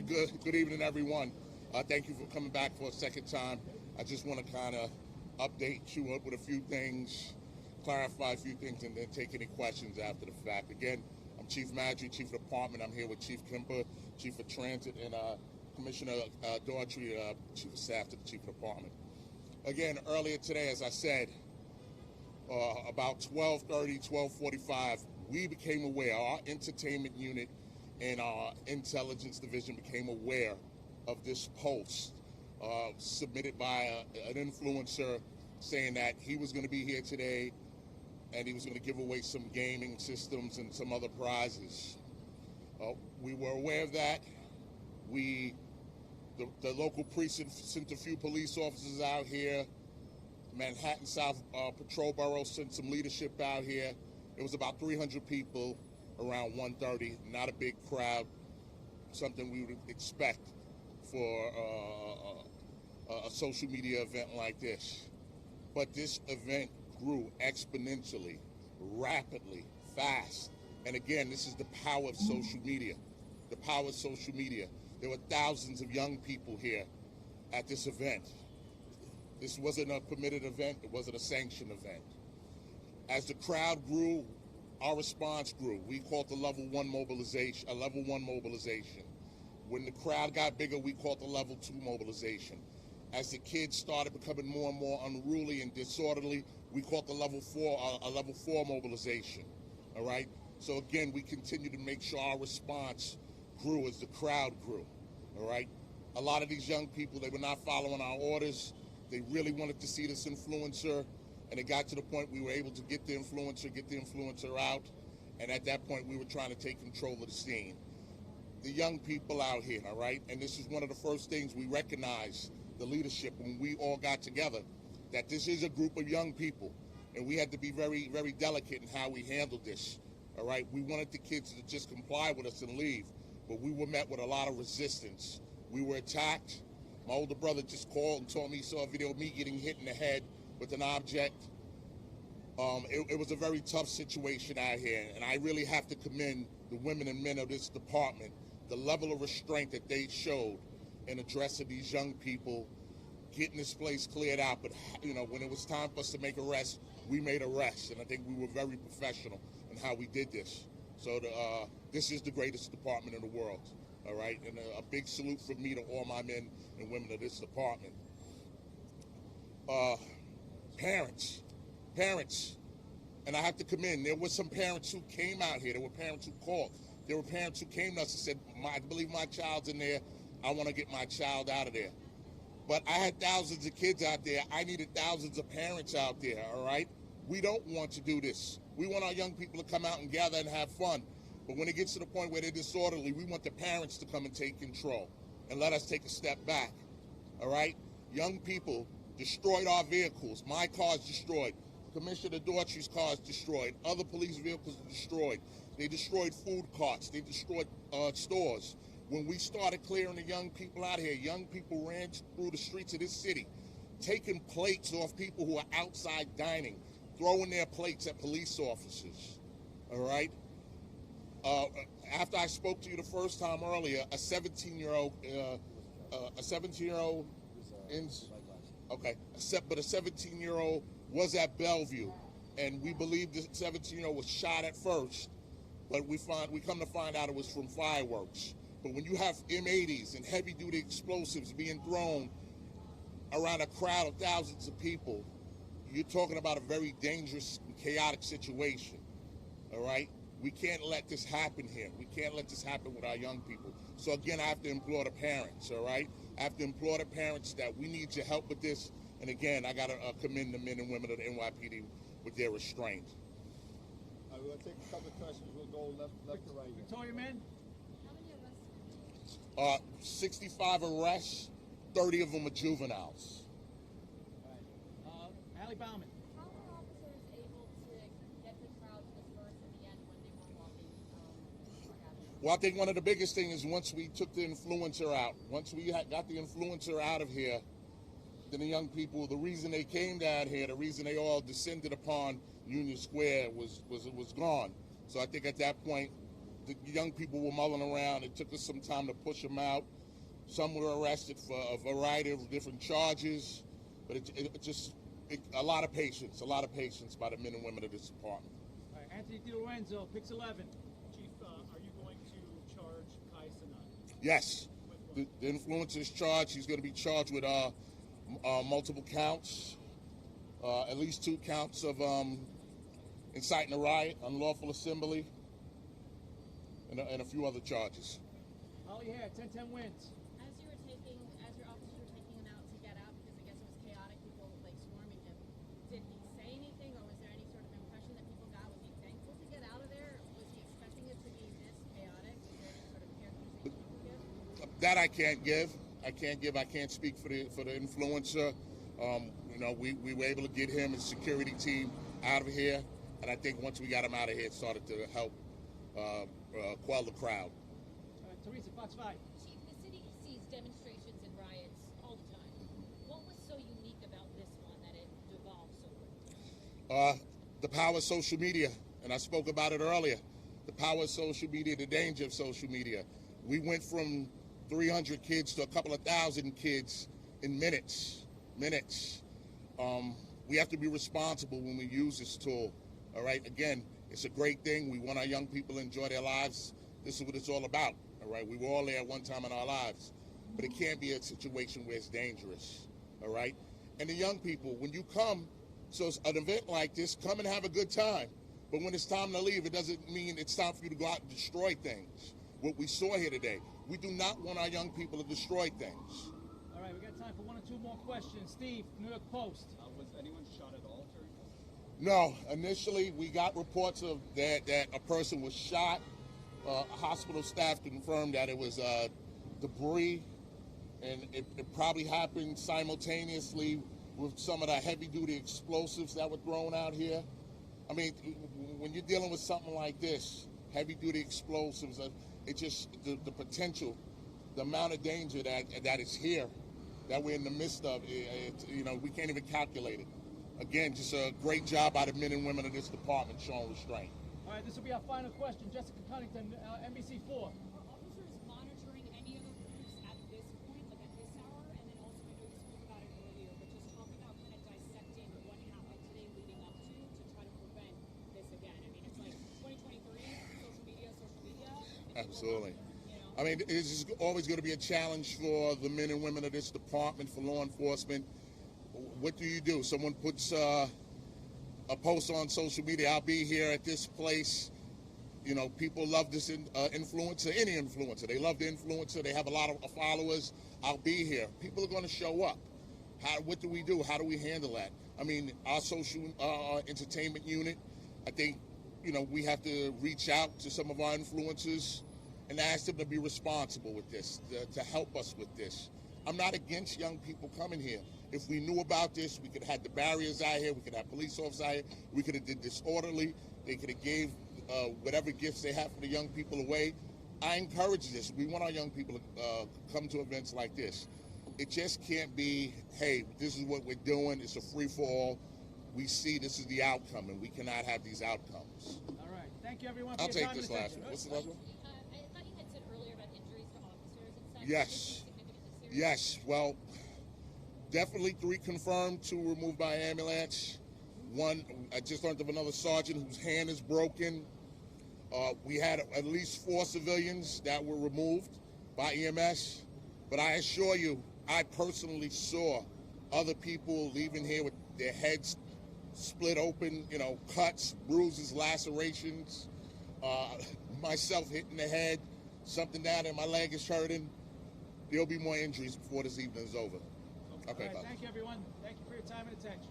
Good evening, everyone. Thank you for coming back for a second time. I just want to kind of update you up with a few things, clarify a few things, and then take any questions after the fact. Again, I'm Chief Madry, Chief of Department. I'm here with Chief Kemper, Chief of Transit, and Commissioner Daughtry, Chief of Staff to the Chief of Department. Again, earlier today, as I said, about 12:30, 12:45, we became aware, our entertainment unit and our intelligence division became aware of this post submitted by an influencer saying that he was going to be here today and he was going to give away some gaming systems and some other prizes. We were aware of that. The local precinct sent a few police officers out here. Manhattan South Patrol Borough sent some leadership out here. It was about 300 people around 1:30, not a big crowd, something we would expect for a social media event like this. But this event grew exponentially, rapidly, fast. And again, this is the power of social media. The power of social media. There were thousands of young people here at this event. This wasn't a permitted event. It wasn't a sanctioned event. As the crowd grew, our response grew. We called the level one mobilization. When the crowd got bigger, we called the level 2 mobilization. As the kids started becoming more and more unruly and disorderly, we called the level 4 mobilization. All right. So again, we continue to make sure our response grew as the crowd grew. All right. A lot of these young people, they were not following our orders. They really wanted to see this influencer, and it got to the point we were able to get the influencer out, and at that point we were trying to take control of the scene. The young people out here, all right, and this is one of the first things we recognized, the leadership, when we all got together, that this is a group of young people, and we had to be very, very delicate in how we handled this, all right? We wanted the kids to just comply with us and leave, but we were met with a lot of resistance. We were attacked. My older brother just called and told me he saw a video of me getting hit in the head with an object. It was a very tough situation out here, and I really have to commend the women and men of this department, the level of restraint that they showed in addressing these young people, getting this place cleared out. But, you know, when it was time for us to make arrests, we made arrests, and I think we were very professional in how we did this. So this is the greatest department in the world. All right, and a big salute from me to all my men and women of this department. Parents, and I have to commend, there were some parents who came out here, there were parents who called, there were parents who came to us and said, I believe my child's in there, I want to get my child out of there. But I had thousands of kids out there, I needed thousands of parents out there, all right? We don't want to do this. We want our young people to come out and gather and have fun. But when it gets to the point where they're disorderly, we want the parents to come and take control and let us take a step back, all right? Young people destroyed our vehicles. My car's destroyed. Commissioner Daughtry's car's destroyed. Other police vehicles are destroyed. They destroyed food carts. They destroyed stores. When we started clearing the young people out here, young people ran through the streets of this city, taking plates off people who are outside dining, throwing their plates at police officers, all right? After I spoke to you the first time earlier, a 17-year-old was at Bellevue, and we believe the 17-year-old was shot at first, but we come to find out it was from fireworks. But when you have M80s and heavy-duty explosives being thrown around a crowd of thousands of people, you're talking about a very dangerous and chaotic situation, all right? We can't let this happen here. We can't let this happen with our young people. So again, I have to implore the parents, all right? I have to implore the parents that we need your help with this. And again, I got to commend the men and women of the NYPD with their restraint. All right, we're going to take a couple of questions. We'll go left to right. Victoria, man? How many arrests? 65 arrests, 30 of them are juveniles. All right. Allie Bauman. How were officers able to get the crowd to disperse in the end when they were walking? Well, I think one of the biggest things is once we took the influencer out, once we got the influencer out of here, then the young people, the reason they came down here, the reason they all descended upon Union Square was gone. So I think at that point, the young people were mulling around. It took us some time to push them out. Some were arrested for a variety of different charges, but a lot of patience by the men and women of this department. All right, Anthony DiLorenzo, Pix 11. Chief, are you going to charge Kai Cenat? Yes, the influencer is charged. He's going to be charged with multiple counts, at least 2 counts of inciting a riot, unlawful assembly, and a few other charges. Holly Hare, 1010 wins. As your officers were taking him out to get out, because I guess it was chaotic, people like swarming him, did he say anything, or was there any sort of impression that people got? Was he thankful to get out of there? Was he expecting it to be this chaotic? Was there any sort of characterization you can give? That I can't give. I can't speak for the influencer. We were able to get him and security team out of here, and I think once we got him out of here, it started to help quell the crowd. Teresa, Fox 5. Chief, the city sees demonstrations and riots all the time. What was so unique about this one that it devolved so quickly? The power of social media, and I spoke about it earlier. The power of social media, the danger of social media. We went from 300 kids to a couple of thousand kids in minutes. We have to be responsible when we use this tool. All right. Again, it's a great thing. We want our young people to enjoy their lives. This is what it's all about. All right. We were all there at one time in our lives, but it can't be a situation where it's dangerous. All right. And the young people, when you come to an event like this, come and have a good time. But when it's time to leave, it doesn't mean it's time for you to go out and destroy things. What we saw here today, we do not want our young people to destroy things. All right, we got time for 1 or 2 more questions. Steve, New York Post. Was anyone shot at all during this? No, initially we got reports of that a person was shot. Hospital staff confirmed that it was debris, and it probably happened simultaneously with some of the heavy-duty explosives that were thrown out here. I mean, when you're dealing with something like this, heavy-duty explosives, it's just the potential, the amount of danger that is here, that we're in the midst of. We can't even calculate it. Again, just a great job by the men and women of this department showing restraint. All right, this will be our final question. Jessica Cunnington, NBC 4. Are officers monitoring any other groups at this point, like at this hour? And then also, I know you spoke about it earlier, but just talk about kind of dissecting what happened today leading up to try to prevent this again. I mean, it's like 2023, social media. Absolutely. I mean, it's always going to be a challenge for the men and women of this department, for law enforcement. What do you do? Someone puts a post on social media, I'll be here at this place. People love this influencer, any influencer. They love the influencer. They have a lot of followers. I'll be here. People are going to show up. What do we do? How do we handle that? I mean, our social entertainment unit, I think, we have to reach out to some of our influencers and ask them to be responsible with this, to help us with this. I'm not against young people coming here. If we knew about this, we could have had the barriers out here. We could have police officers out here. We could have did this orderly. They could have gave whatever gifts they have for the young people away. I encourage this. We want our young people to come to events like this. It just can't be, hey, this is what we're doing. It's a free-for-all. We see this is the outcome, and we cannot have these outcomes. All right, thank you, everyone, for I'll your take time this and last attention. one. What's the last one? I thought you had said earlier about injuries to officers and such. Yes. Is this significantly serious? Yes, well, definitely 3 confirmed, 2 removed by ambulance. 1, I just learned of another sergeant whose hand is broken. We had at least 4 civilians that were removed by EMS. But I assure you, I personally saw other people leaving here with their heads split open, cuts, bruises, lacerations. Myself hitting the head, something down in my leg is hurting. There'll be more injuries before this evening is over. Okay, All right, thank you, everyone. Thank you for your time and attention.